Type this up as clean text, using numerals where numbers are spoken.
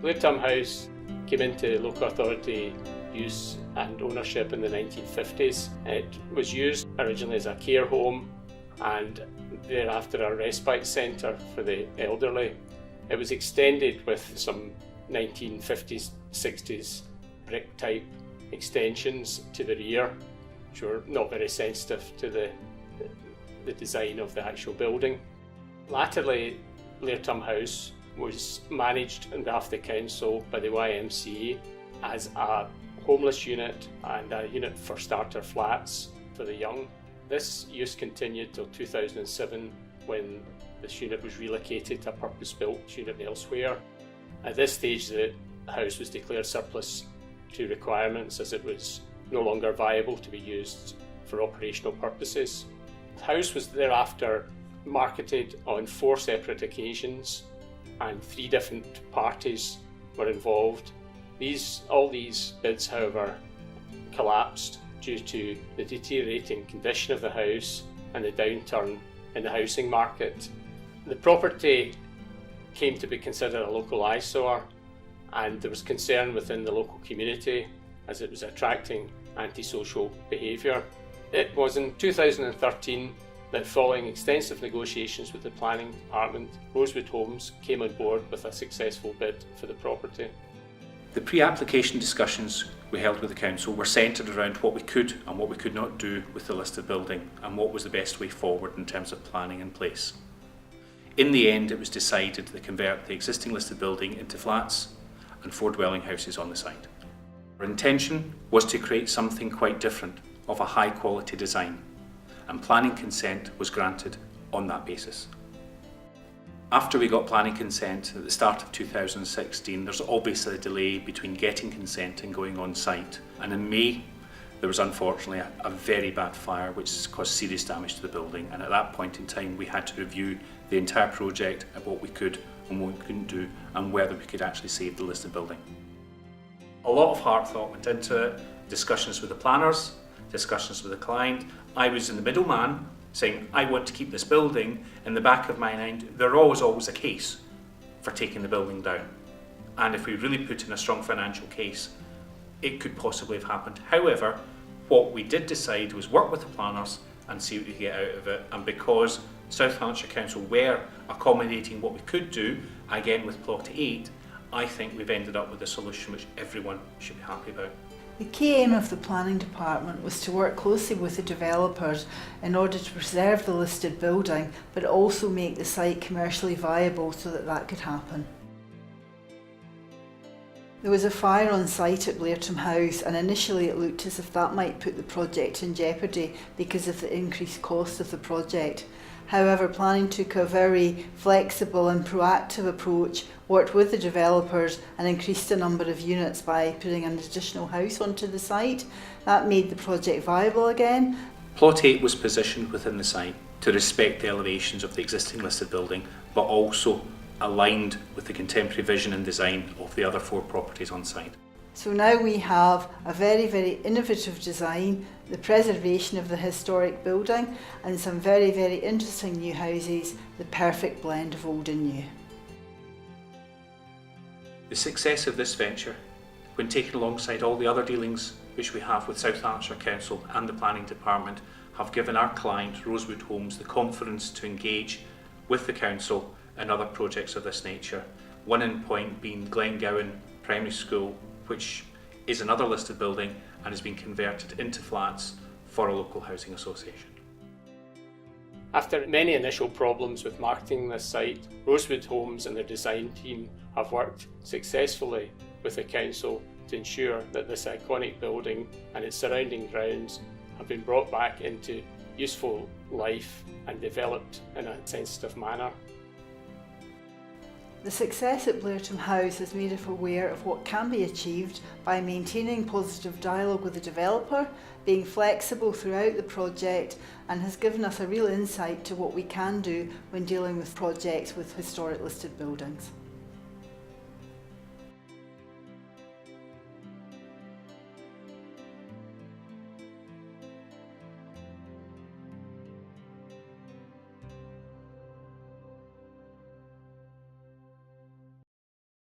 Blairtum House came into local authority use and ownership in the 1950s. It was used originally as a care home and thereafter a respite centre for the elderly. It was extended with some 1950s, 60s brick type extensions to the rear, which were not very sensitive to the design of the actual building. Latterly, Blairtum House was managed on behalf of the council by the YMCA as a homeless unit and a unit for starter flats for the young. This use continued till 2007 when this unit was relocated to a purpose-built unit elsewhere. At this stage the house was declared surplus to requirements as it was no longer viable to be used for operational purposes. The house was thereafter marketed on 4 separate occasions and 3 different parties were involved. All these bids, however, collapsed due to the deteriorating condition of the house and the downturn in the housing market. The property came to be considered a local eyesore, and there was concern within the local community as it was attracting antisocial behaviour. It was in 2013 that, following extensive negotiations with the planning department, Rosewood Homes came on board with a successful bid for the property. The pre-application discussions we held with the council were centred around what we could and what we could not do with the listed building and what was the best way forward in terms of planning in place. In the end, it was decided to convert the existing listed building into flats and 4 dwelling houses on the site. Our intention was to create something quite different, of a high quality design, and planning consent was granted on that basis. After we got planning consent at the start of 2016, there's obviously a delay between getting consent and going on site, and in May there was unfortunately a very bad fire which caused serious damage to the building, and at that point in time we had to review the entire project at what we could and what we couldn't do and whether we could actually save the listed building. A lot of hard thought went into it, discussions with the planners, discussions with the client. I was in the middleman saying I want to keep this building. In the back of my mind there was always a case for taking the building down, and if we really put in a strong financial case it could possibly have happened. However, what we did decide was work with the planners and see what we could get out of it, and because South Lanarkshire Council were accommodating what we could do, again with Plot 8, I think we've ended up with a solution which everyone should be happy about. The key aim of the planning department was to work closely with the developers in order to preserve the listed building but also make the site commercially viable so that could happen. There was a fire on site at Blairtum House, and initially it looked as if that might put the project in jeopardy because of the increased cost of the project. However, planning took a very flexible and proactive approach, worked with the developers and increased the number of units by putting an additional house onto the site. That made the project viable again. Plot 8 was positioned within the site to respect the elevations of the existing listed building, but also aligned with the contemporary vision and design of the other 4 properties on site. So now we have a very, very innovative design, the preservation of the historic building and some very, very interesting new houses, the perfect blend of old and new. The success of this venture, when taken alongside all the other dealings which we have with South Lanarkshire Council and the Planning Department, have given our client, Rosewood Homes, the confidence to engage with the Council and other projects of this nature. One in point being Glengowan Primary School, which is another listed building and has been converted into flats for a local housing association. After many initial problems with marketing this site, Rosewood Homes and their design team have worked successfully with the council to ensure that this iconic building and its surrounding grounds have been brought back into useful life and developed in a sensitive manner. The success at Blairtum House has made us aware of what can be achieved by maintaining positive dialogue with the developer, being flexible throughout the project, and has given us a real insight to what we can do when dealing with projects with historic listed buildings.